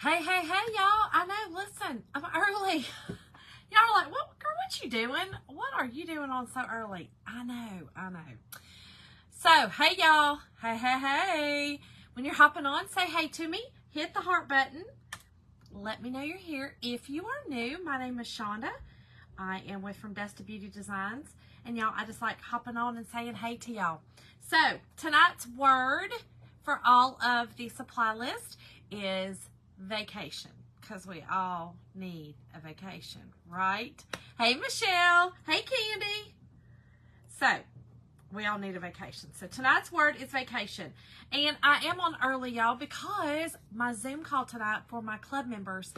Hey, y'all. I know, listen, I'm early. Y'all are like, what, girl, what you doing? What are you doing on so early? I know. So, hey, y'all. Hey. When you're hopping on, say hey to me. Hit the heart button. Let me know you're here. If you are new, my name is Shonda. I am with From Dust to Beauty Designs. And y'all, I just like hopping on and saying hey to y'all. So, tonight's word for all of the supply list is vacation, because we all need a vacation, right? Hey, Michelle. Hey, Candy. So, we all need a vacation. So, tonight's word is vacation. And I am on early, y'all, because my Zoom call tonight for my club members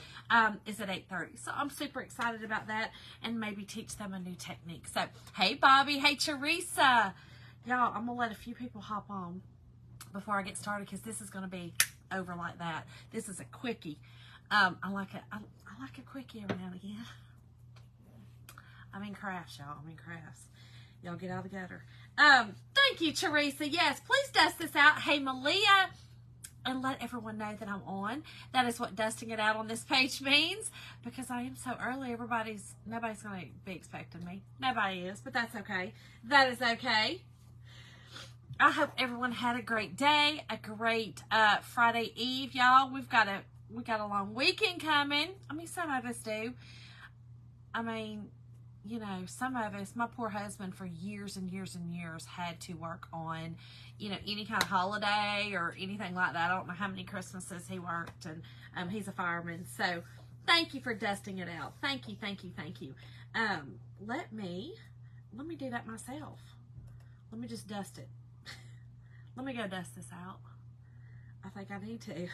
is at 8:30. So, I'm super excited about that and maybe teach them a new technique. So, hey, Bobby. Hey, Teresa. Y'all, I'm going to let a few people hop on before I get started, because this is going to be over like that. This is a quickie. I like a quickie every now and again. I'm in crafts, y'all. I'm in crafts. Y'all get out of the gutter. Thank you, Teresa. Yes, please dust this out. Hey, Malia, and let everyone know that I'm on. That is what dusting it out on this page means, because I am so early. Nobody's going to be expecting me. Nobody is, but that's okay. That is okay. I hope everyone had a great day, a great Friday Eve, y'all. We got a long weekend coming. I mean, some of us do. I mean, you know, some of us, my poor husband for years and years and years had to work on, you know, any kind of holiday or anything like that. I don't know how many Christmases he worked, and he's a fireman. So thank you for dusting it out. Thank you. Let me do that myself. Let me just dust it. Let me go dust this out. I think I need to.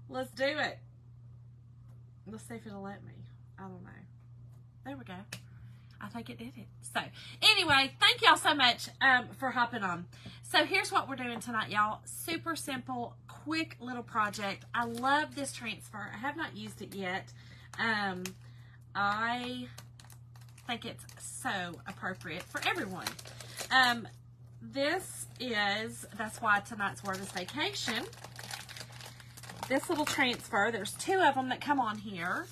Let's do it. Let's see if it'll let me. I don't know. There we go. I think it did it. So, anyway, thank y'all so much for hopping on. So, here's what we're doing tonight, y'all. Super simple, quick little project. I love this transfer. I have not used it yet. I think it's so appropriate for everyone. That's why tonight's word is vacation. This little transfer, there's two of them that come on here.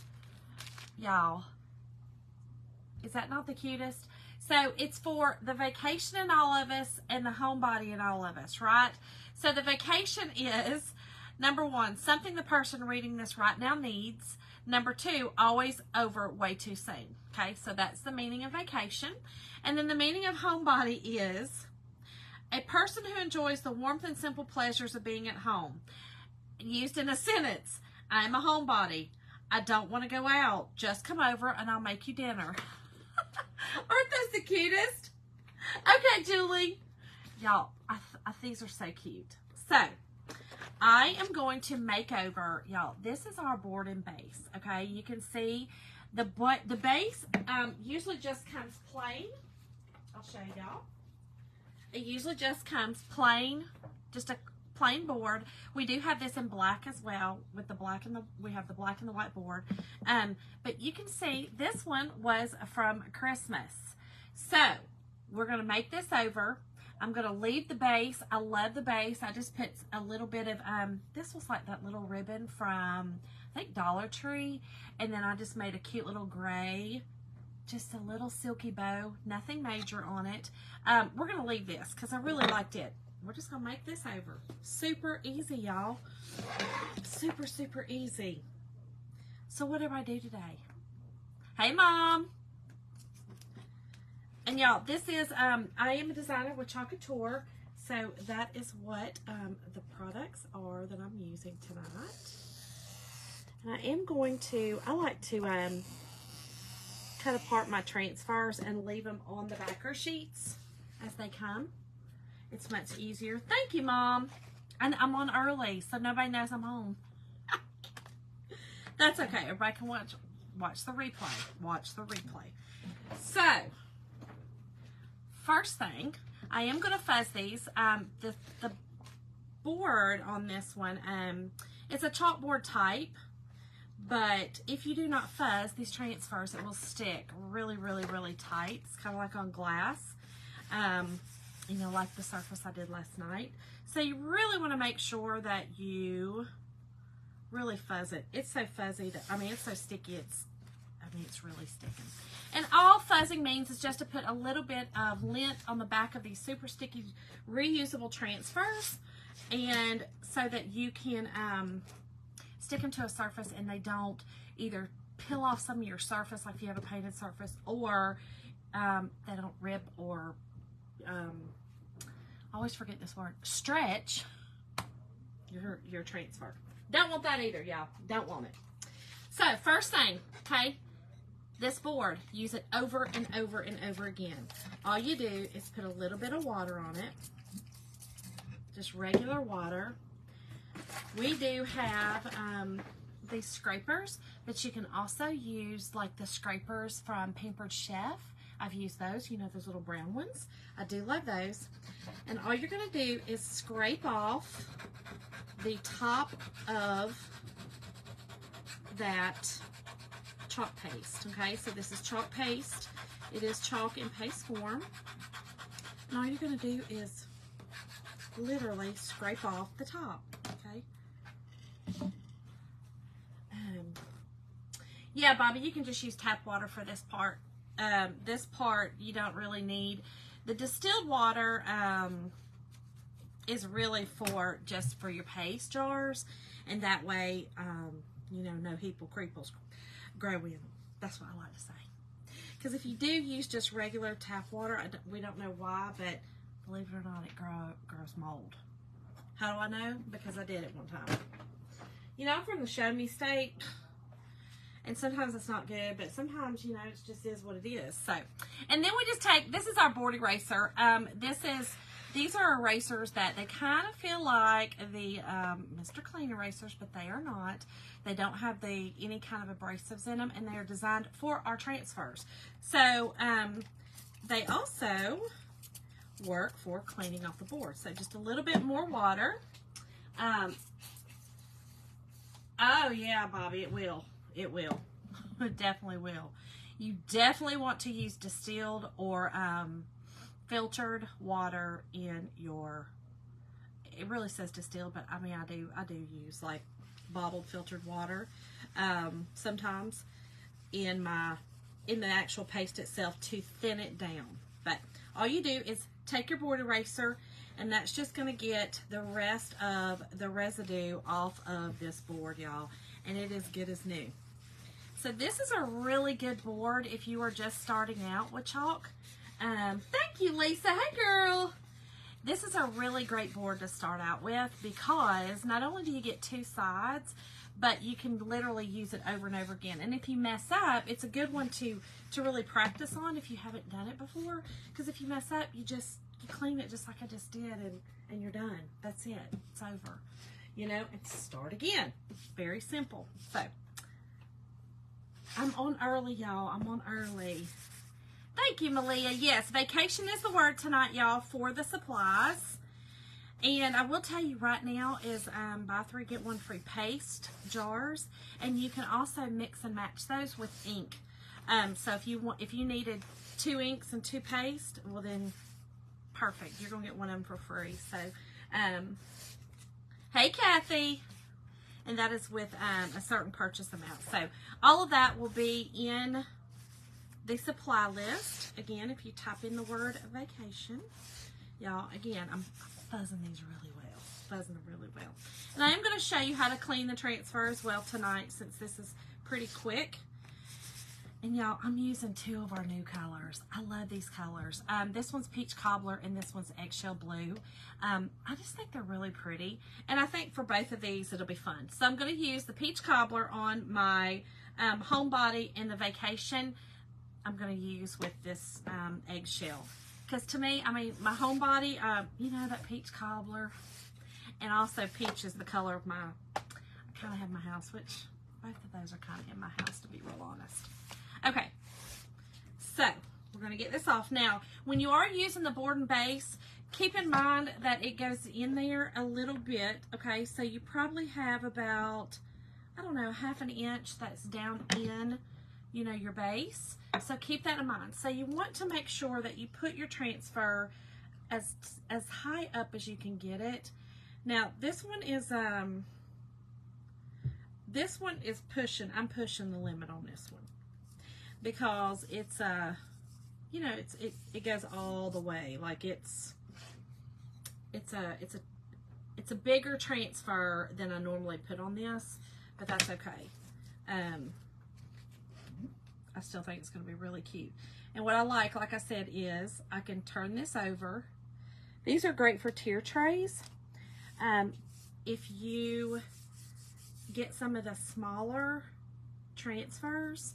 Y'all, is that not the cutest? So it's for the vacation in all of us and the homebody in all of us, right? So the vacation is, number one, something the person reading this right now needs. Number two, always over way too soon. Okay, so that's the meaning of vacation. And then the meaning of homebody is a person who enjoys the warmth and simple pleasures of being at home. Used in a sentence, I am a homebody. I don't want to go out. Just come over and I'll make you dinner. Aren't those the cutest? Okay, Julie. Y'all, these are so cute. So, I am going to make over, y'all, this is our board and base, okay? You can see the base usually just comes plain. I'll show y'all. It usually just comes plain, just a plain board. We do have this in black as well, with the black and we have the black and the white board. But you can see this one was from Christmas. So we're going to make this over. I'm going to leave the base. I love the base. I just put a little bit of, this was like that little ribbon from, I think, Dollar Tree. And then I just made a cute little gray, just a little silky bow, nothing major on it. We're going to leave this because I really liked it. We're just going to make this over. Super easy, y'all. Super easy. So what did I do today? Hey, Mom. And y'all, this is, I am a designer with Chocolate Tour. So that is what the products are that I'm using tonight. And I am going to, I like to cut apart my transfers and leave them on the backer sheets as they come. It's much easier. Thank you, Mom. And I'm on early, so nobody knows I'm home. That's okay. Everybody can watch the replay. Watch the replay. So, first thing, I am going to fuzz these. The board on this one, it's a chalkboard type. But if you do not fuzz these transfers, it will stick really tight. It's kind of like on glass. You know, like the surface I did last night. So you really want to make sure that you really fuzz it. It's so fuzzy that, I mean, it's so sticky, it's really sticking. And all fuzzing means is just to put a little bit of lint on the back of these super sticky reusable transfers, and so that you can stick them to a surface and they don't either peel off some of your surface, like if you have a painted surface, or they don't rip or, I always forget this word, stretch your transfer. Don't want that either, y'all. Don't want it. So first thing, okay, this board, use it over and over and over again. All you do is put a little bit of water on it, just regular water. We do have these scrapers, but you can also use like the scrapers from Pampered Chef. I've used those, you know, those little brown ones. I do love those. And all you're gonna do is scrape off the top of that chalk paste, okay? So this is chalk paste. It is chalk in paste form. And all you're gonna do is literally scrape off the top, okay? Yeah, Bobby, you can just use tap water for this part. This part you don't really need. The distilled water is really for just for your paste jars, and that way, you know, no heeple creeples grow in them. That's what I like to say. Because if you do use just regular tap water, we don't know why, but believe it or not, it grows mold. How do I know? Because I did it one time. You know, I'm from the Show Me State, and sometimes it's not good, but sometimes, you know, it just is what it is. So, and then we just take, this is our board eraser. These are erasers that they kind of feel like the Mr. Clean erasers, but they are not. They don't have any kind of abrasives in them, and they are designed for our transfers. So, they also work for cleaning off the board. So just a little bit more water. Oh yeah, Bobby, it will. It will. It definitely will. You definitely want to use distilled or filtered water in your, it really says distilled, but I mean, I do use like bottled filtered water sometimes in the actual paste itself to thin it down. But all you do is take your board eraser, and that's just going to get the rest of the residue off of this board, y'all, and it is good as new. So this is a really good board if you are just starting out with chalk. Thank you, Lisa. Hey, girl. This is a really great board to start out with, because not only do you get two sides, but you can literally use it over and over again. And if you mess up, it's a good one to really practice on if you haven't done it before. Because if you mess up, you clean it just like I just did, and you're done. That's it. It's over. You know, and start again. Very simple. So, I'm on early, y'all. I'm on early. Thank you, Malia. Yes, vacation is the word tonight, y'all, for the supplies. And I will tell you right now is buy 3 get 1 free paste jars, and you can also mix and match those with ink. So if you needed 2 inks and 2 paste, well then perfect. You're gonna get one of them for free. So hey Kathy, and that is with a certain purchase amount. So all of that will be in the supply list. Again, if you type in the word vacation, y'all, again, I'm fuzzing these really well. Fuzzing them really well. And I am going to show you how to clean the transfer as well tonight, since this is pretty quick. And y'all, I'm using 2 of our new colors. I love these colors. This one's Peach Cobbler and this one's Eggshell Blue. I just think they're really pretty. And I think for both of these, it'll be fun. So I'm going to use the Peach Cobbler on my Homebody, and the Vacation I'm going to use with this Eggshell. Because to me, I mean, my Homebody, you know, that Peach Cobbler, and also peach is the color of I kind of have my house, which both of those are kind of in my house, to be real honest. Okay, so we're going to get this off. Now, when you are using the board and base, keep in mind that it goes in there a little bit, okay? So you probably have about, I don't know, 1/2 inch that's down in, you know, your base. So keep that in mind. So you want to make sure that you put your transfer as high up as you can get it. Now, this one is, this one is pushing, I'm pushing the limit on this one. Because it's, you know, it goes all the way. Like it's a bigger transfer than I normally put on this, but that's okay. I still think it's going to be really cute. And what I like I said, is I can turn this over. These are great for tier trays. If you get some of the smaller transfers,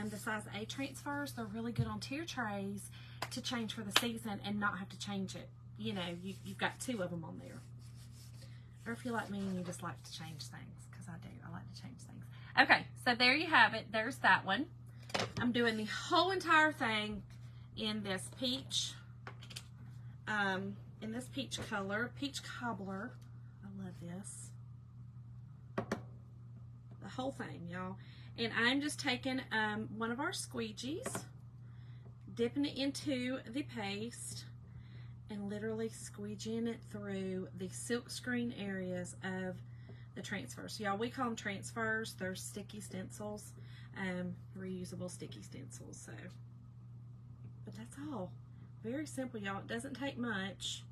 the size A transfers, they're really good on tier trays to change for the season and not have to change it. You know, you've got 2 of them on there. Or if you're like me and you just like to change things, because I do. I like to change things. Okay, so there you have it. There's that one. I'm doing the whole entire thing in this peach, color, peach cobbler. I love this. The whole thing, y'all. And I'm just taking one of our squeegees, dipping it into the paste, and literally squeegeeing it through the silk screen areas of the transfers. Y'all, we call them transfers. They're sticky stencils, reusable sticky stencils. So, but that's all. Very simple, y'all. It doesn't take much.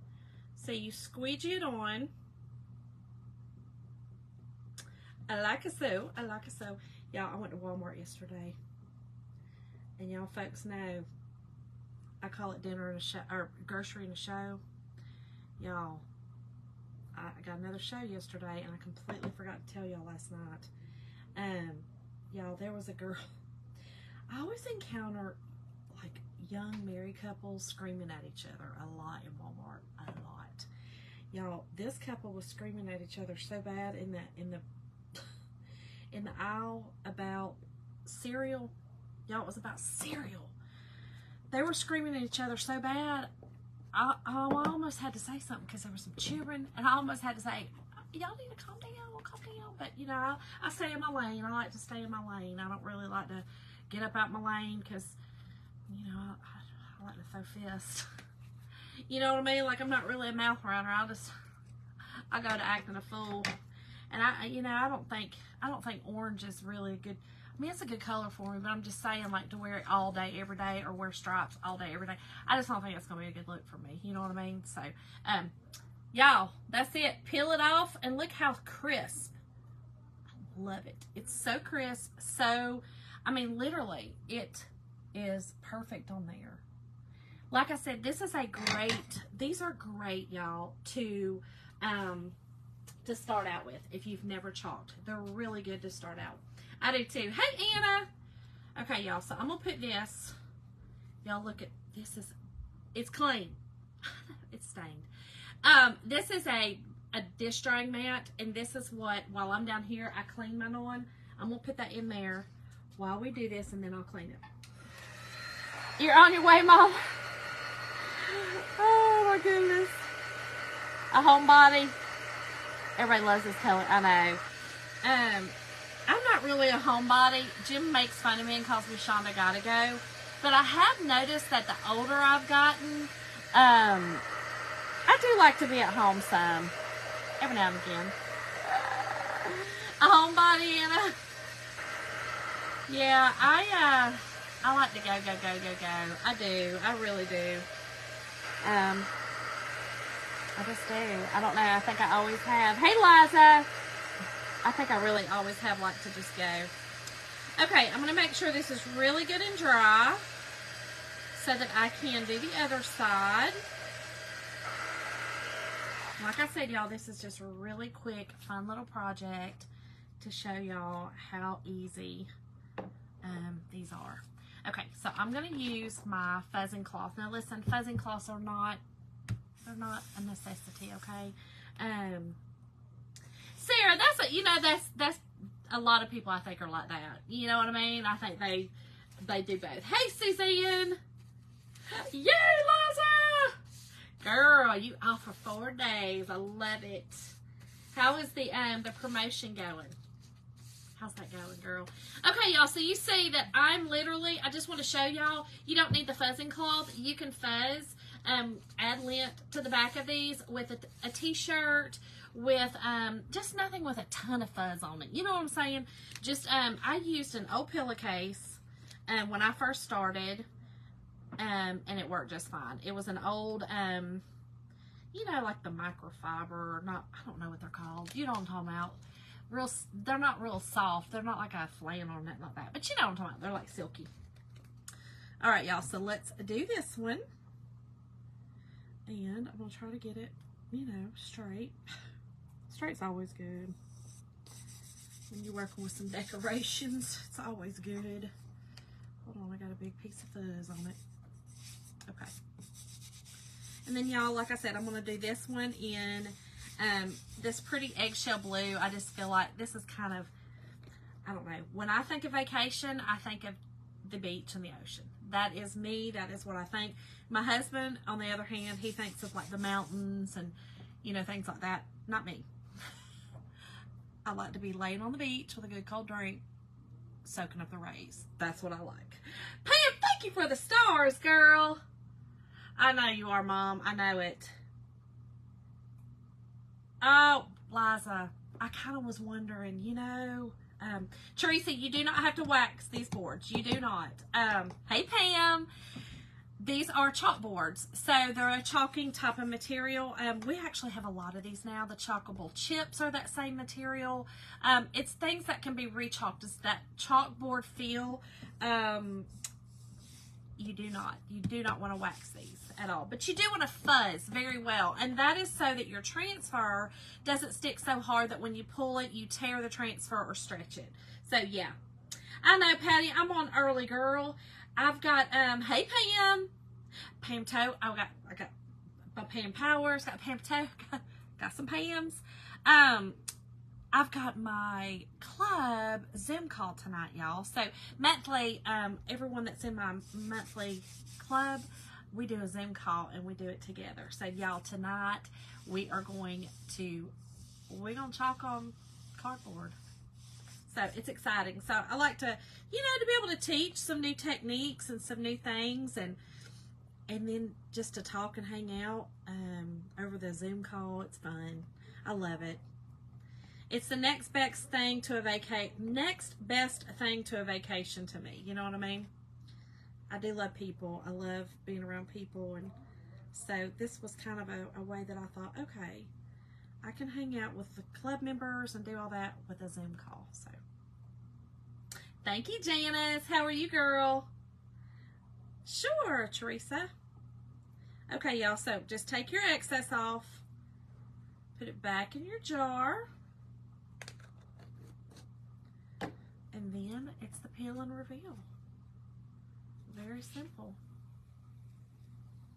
So you squeegee it on. I like it so. I like it so. Y'all, I went to Walmart yesterday, and y'all folks know I call it dinner in a show, or grocery in a show. Y'all, I got another show yesterday, and I completely forgot to tell y'all last night. Y'all, there was a girl. I always encounter like young married couples screaming at each other a lot in Walmart, a lot. Y'all, this couple was screaming at each other so bad in the aisle about cereal. Y'all, it was about cereal. They were screaming at each other so bad, I almost had to say something because there was some children, and I almost had to say, y'all need to calm down, calm down. But, you know, I stay in my lane. I like to stay in my lane. I don't really like to get up out my lane because, you know, I like to throw fists. You know what I mean? Like, I'm not really a mouth runner. I go to acting a fool. And I don't think orange is really a good, I mean, it's a good color for me, but I'm just saying, like, to wear it all day, every day, or wear stripes all day, every day. I just don't think it's going to be a good look for me. You know what I mean? So, y'all, that's it. Peel it off, and look how crisp. I love it. It's so crisp. So, I mean, literally, it is perfect on there. Like I said, these are great, y'all, to start out with if you've never chalked. They're really good to start out. I do too. Hey, Anna. Okay, y'all, so I'm going to put this. Y'all look at this. It's clean. It's stained. This is a dish drying mat, and this is what, while I'm down here, I clean mine on. I'm going to put that in there while we do this, and then I'll clean it. You're on your way, Mom. Oh, my goodness. A Homebody. Everybody loves this color. I know. I'm not really a homebody. Jim makes fun of me and calls me Shonda Gotta Go. But I have noticed that the older I've gotten, I do like to be at home some. Every now and again. A homebody and a... Yeah, I like to go. I do. I really do. I just do. I don't know. I think I always have. Hey, Liza. I think I really always have liked to just go. Okay, I'm going to make sure this is really good and dry so that I can do the other side. Like I said, y'all, this is just a really quick, fun little project to show y'all how easy these are. Okay, so I'm going to use my fuzzing cloth. Now, listen, fuzzing cloths are not... They're not a necessity, okay? Sarah, that's a lot of people I think are like that. You know what I mean? I think they do both. Hey, Suzanne! Yay, Liza! Girl, you off for 4 days. I love it. How is the promotion going? How's that going, girl? Okay, y'all, so you see that I just want to show y'all, you don't need the fuzzing cloth. You can fuzz, add lint to the back of these with a t-shirt, with just nothing with a ton of fuzz on it. You know what I'm saying? Just I used an old pillowcase when I first started, and it worked just fine. It was an old you know, like the microfiber, not, I don't know what they're called. You know what I'm talking about. They're not real soft. They're not like a flannel or nothing like that. But you know what I'm talking about. They're like silky. All right, y'all. So let's do this one. And I'm going to try to get it, you know, straight. Straight's always good. When you're working with some decorations, it's always good. Hold on, I got a big piece of fuzz on it. Okay. And then, y'all, like I said, I'm going to do this one in this pretty eggshell blue. I just feel like this is kind of, I don't know. When I think of vacation, I think of the beach and the ocean. That is me. That is what I think. My husband, on the other hand, he thinks of like the mountains and, you know, things like that. Not me. I like to be laying on the beach with a good cold drink, soaking up the rays. That's what I like. Pam, thank you for the stars, girl. I know you are, Mom. I know it. Oh, Liza, I kind of was wondering, you know, Teresa, you do not have to wax these boards. You do not. Hey, Pam. These are chalkboards. So they're a chalking type of material. We actually have a lot of these now. The chalkable chips are that same material. It's things that can be rechalked. It's that chalkboard feel. You do not want to wax these at all, but you do want to fuzz very well, and that is so that your transfer doesn't stick so hard that when you pull it, you tear the transfer or stretch it. So yeah, I know, Patty, I'm on early, girl. I've got hey Pam Toe. I got my Pam Powers, got Pam Toe, got some Pams. I've got my club Zoom call tonight, y'all. So monthly, everyone that's in my monthly club, we do a Zoom call and we do it together. So y'all, tonight we're going to chalk on cardboard. So it's exciting. So I like to, you know, to be able to teach some new techniques and some new things, and then just to talk and hang out over the Zoom call. It's fun. I love it. It's the next best thing to a vacation to me. You know what I mean? I do love people. I love being around people, and so this was kind of a way that I thought, okay, I can hang out with the club members and do all that with a Zoom call. So thank you, Janice. How are you, girl? Sure, Teresa. Okay, y'all, so just take your excess off, put it back in your jar, and then it's the peel and reveal. Very simple.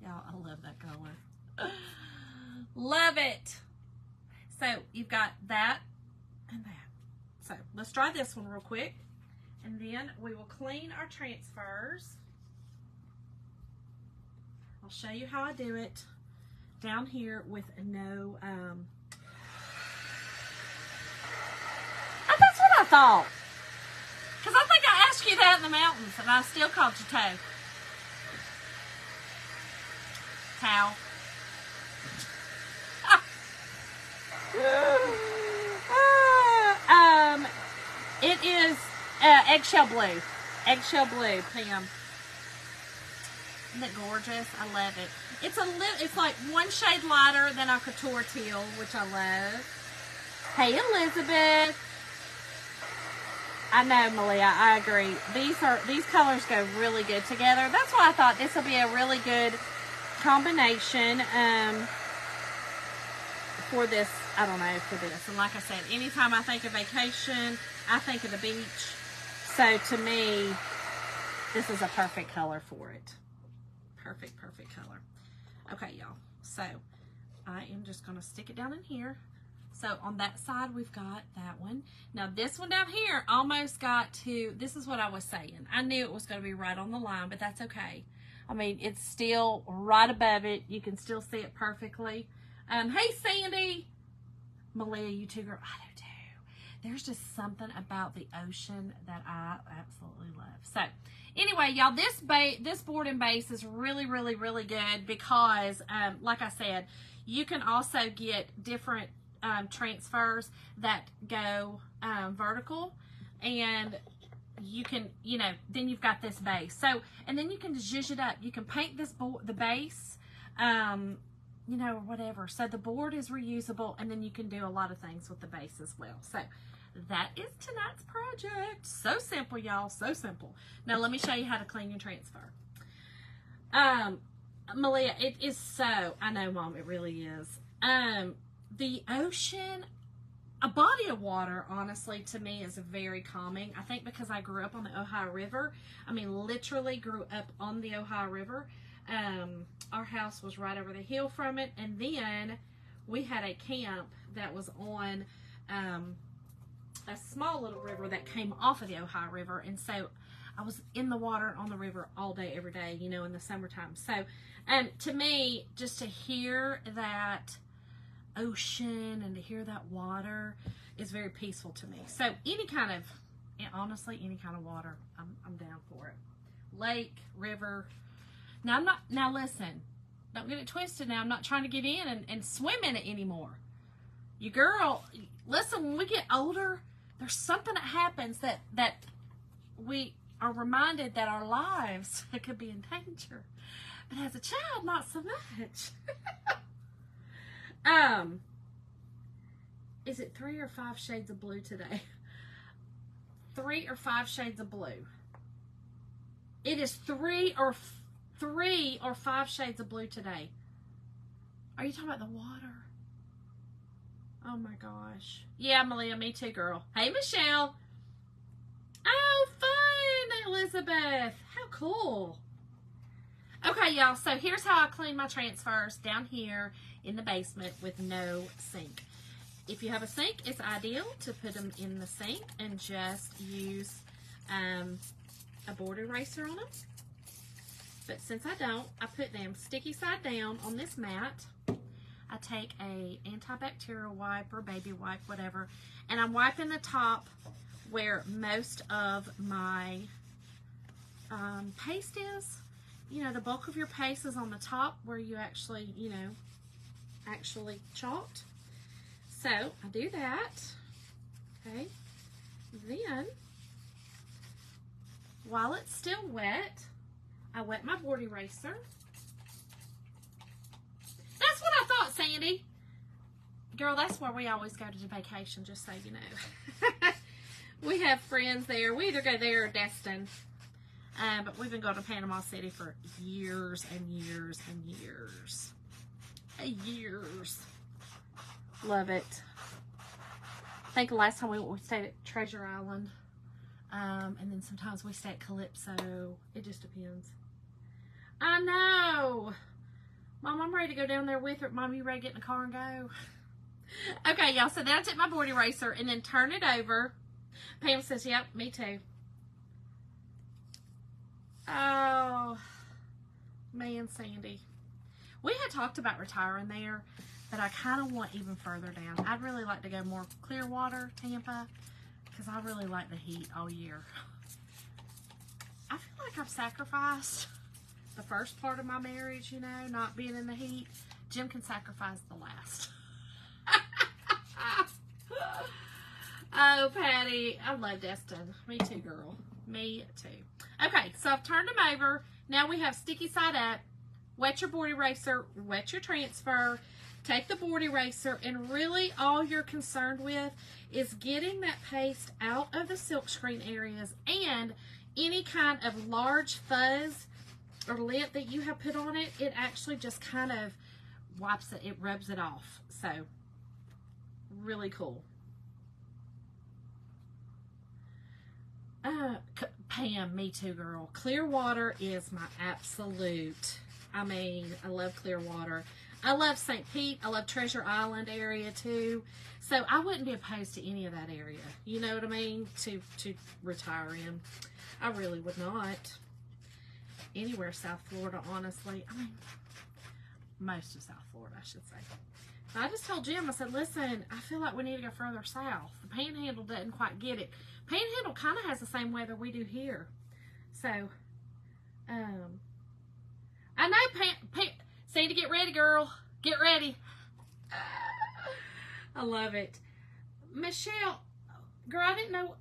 Y'all, I love that color. Love it. So you've got that and that. So let's try this one real quick, and then we will clean our transfers. I'll show you how I do it down here with no, that's what I thought. Because I think I asked you that in the mountains, and I still called you Toe. Towel. It is eggshell blue. Eggshell blue, Pam. Isn't it gorgeous? I love it. It's like one shade lighter than our couture teal, which I love. Hey, Elizabeth. I know, Malia, I agree. These colors go really good together. That's why I thought this will be a really good combination for this, I don't know, for this. And like I said, anytime I think of vacation, I think of the beach. So to me, this is a perfect color for it. Perfect, perfect color. Okay, y'all. So I am just going to stick it down in here. So on that side, we've got that one. Now this one down here almost got to, this is what I was saying. I knew it was going to be right on the line, but that's okay. I mean, it's still right above it. You can still see it perfectly. Hey, Sandy. Malia, you too, girl. I do too. There's just something about the ocean that I absolutely love. So anyway, y'all, this board and base is really, really, really good because, like I said, you can also get different transfers that go vertical, and you can, you know, then you've got this base. So, and then you can zhuzh it up. You can paint this board, the base, you know, or whatever. So the board is reusable, and then you can do a lot of things with the base as well. So that is tonight's project. So simple, y'all, so simple. Now let me show you how to clean your transfer. Malia, it is so, I know, Mom, it really is. The ocean, a body of water, honestly, to me is very calming. I think because I grew up on the Ohio River. I mean, literally grew up on the Ohio River. Our house was right over the hill from it. And then we had a camp that was on a small little river that came off of the Ohio River. And so I was in the water on the river all day, every day, you know, in the summertime. So, to me, just to hear that ocean and to hear that water is very peaceful to me. So any kind of, honestly, any kind of water, I'm down for it. Lake, river. Now listen, don't get it twisted now. I'm not trying to get in and swim in it anymore. You girl, listen, when we get older, there's something that happens that we are reminded that our lives could be in danger. But as a child, not so much. Is it 3 or 5 shades of blue today? 3 or 5 shades of blue. It is 3 or 5 shades of blue today. Are you talking about the water? Oh my gosh. Yeah, Malia, me too, girl. Hey, Michelle. Oh, fun, Elizabeth. How cool. Okay, y'all, so here's how I clean my transfers down here in the basement with no sink. If you have a sink, it's ideal to put them in the sink and just use a board eraser on them. But since I don't, I put them sticky side down on this mat. I take a antibacterial wipe or baby wipe, whatever, and I'm wiping the top where most of my paste is. You know, the bulk of your paste is on the top where you actually, you know, actually chalked. So I do that. Okay. Then, while it's still wet, I wet my board eraser. That's what I thought, Sandy. Girl, that's where we always go to vacation, just so you know. We have friends there. We either go there or Destin. But we've been going to Panama City for years and years and years. Years. Love it. I think the last time we stayed at Treasure Island. And then sometimes we stay at Calypso. It just depends. I know. Mom, I'm ready to go down there with her. Mom, you ready to get in the car and go? Okay, y'all. So then I take my board eraser and then turn it over. Pam says, yep, me too. Oh, man, Sandy. We had talked about retiring there, but I kind of want even further down. I'd really like to go more Clearwater, Tampa, because I really like the heat all year. I feel like I've sacrificed the first part of my marriage, you know, not being in the heat. Jim can sacrifice the last. Oh, Patty, I love Destin. Me too, girl. Me too. Okay, so I've turned them over. Now we have sticky side up. Wet your board eraser, wet your transfer, take the board eraser, and really all you're concerned with is getting that paste out of the silkscreen areas and any kind of large fuzz or lint that you have put on it. It actually just kind of wipes it, it rubs it off. So, really cool. Pam, me too, girl. Clearwater is my absolute. I mean, I love Clearwater. I love St. Pete. I love Treasure Island area too. So I wouldn't be opposed to any of that area. You know what I mean? To retire in. I really would not. Anywhere South Florida, honestly. I mean, most of South Florida, I should say. I just told Jim, I said, listen, I feel like we need to go further south. The Panhandle doesn't quite get it. Panhandle kind of has the same weather we do here. So, I know, Sandy, get ready, girl. Get ready. I love it. Michelle, girl, I didn't know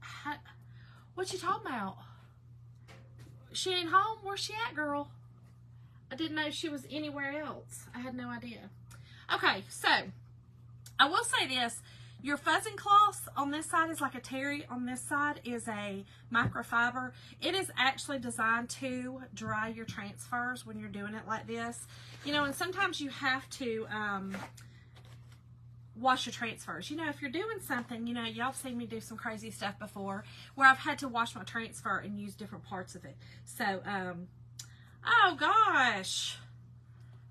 what you talking about. She ain't home? Where's she at, girl? I didn't know she was anywhere else. I had no idea. Okay, so I will say this. Your fuzzing cloth on this side is like a terry. On this side is a microfiber. It is actually designed to dry your transfers when you're doing it like this. You know, and sometimes you have to wash your transfers. You know, if you're doing something, you know, y'all have seen me do some crazy stuff before where I've had to wash my transfer and use different parts of it. So, oh gosh.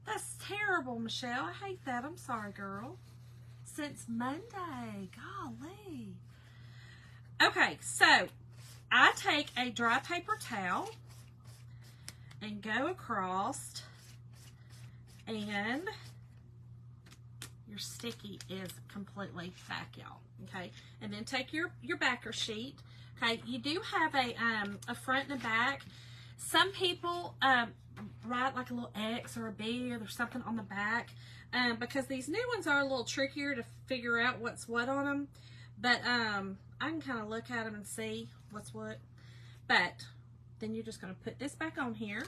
That's terrible, Michelle. I hate that. I'm sorry, girl. Since Monday. Golly. Okay, so I take a dry paper towel and go across, and your sticky is completely back, y'all. Okay, and then take your backer sheet. Okay, you do have a front and a back. Some people write like a little X or a B or something on the back. Because these new ones are a little trickier to figure out what's what on them. But I can kind of look at them and see what's what. But then you're just going to put this back on here.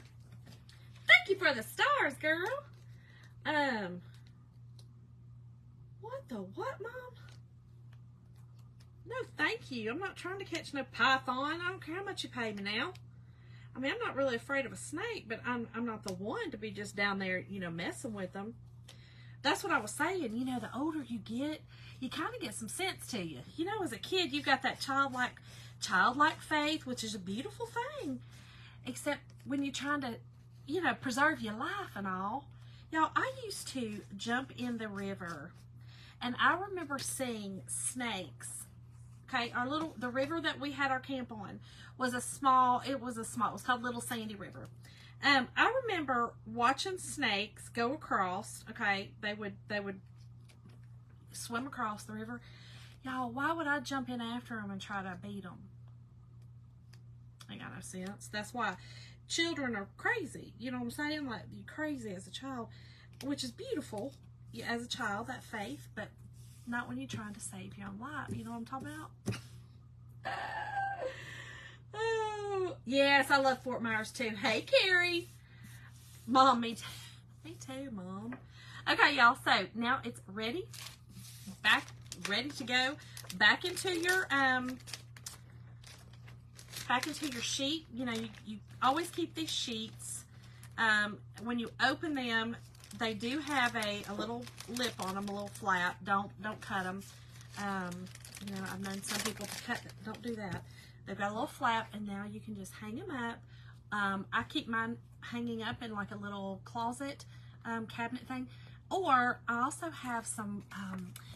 Thank you for the stars, girl. What the what, Mom? No, thank you. I'm not trying to catch no python. I don't care how much you pay me now. I mean, I'm not really afraid of a snake, but I'm not the one to be just down there, you know, messing with them. That's what I was saying. You know, the older you get, you kind of get some sense to you. You know, as a kid, you've got that childlike faith, which is a beautiful thing. Except when you're trying to, you know, preserve your life and all. Y'all, I used to jump in the river, and I remember seeing snakes. Okay, the river that we had our camp on was it was called Little Sandy River. I remember watching snakes go across. Okay, they would swim across the river. Y'all, why would I jump in after them and try to beat them? Ain't got no sense. That's why children are crazy. You know what I'm saying? Like, you're crazy as a child, which is beautiful as a child, that faith, but not when you're trying to save your own life. You know what I'm talking about? Oh, yes, I love Fort Myers too. Hey, Carrie. Mom, me too. Me too, Mom. Okay, y'all, so now it's ready. Ready to go. Back into your sheet. You know, you always keep these sheets. When you open them, they do have a little lip on them, a little flap. Don't cut them. You know, I've known some people to cut. Don't do that. They've got a little flap, and now you can just hang them up. I keep mine hanging up in like a little closet cabinet thing. Or I also have some,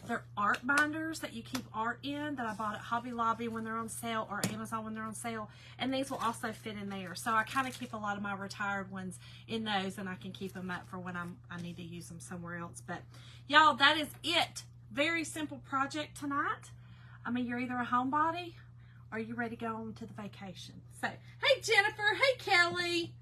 they're art binders that you keep art in that I bought at Hobby Lobby when they're on sale, or Amazon when they're on sale. And these will also fit in there. So I kind of keep a lot of my retired ones in those, and I can keep them up for when I need to use them somewhere else. But y'all, that is it. Very simple project tonight. I mean, you're either a homebody or you're ready to go on to the vacation. So, hey Jennifer, hey Kelly.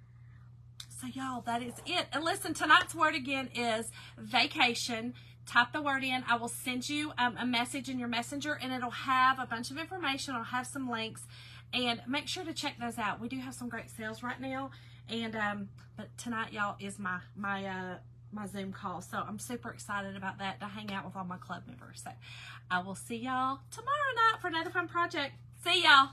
So y'all, that is it. And listen, tonight's word again is vacation. Type the word in. I will send you a message in your messenger, and it'll have a bunch of information. I'll have some links, and make sure to check those out. We do have some great sales right now, and but tonight, y'all, is my Zoom call. So I'm super excited about that, to hang out with all my club members. So I will see y'all tomorrow night for another fun project. See y'all.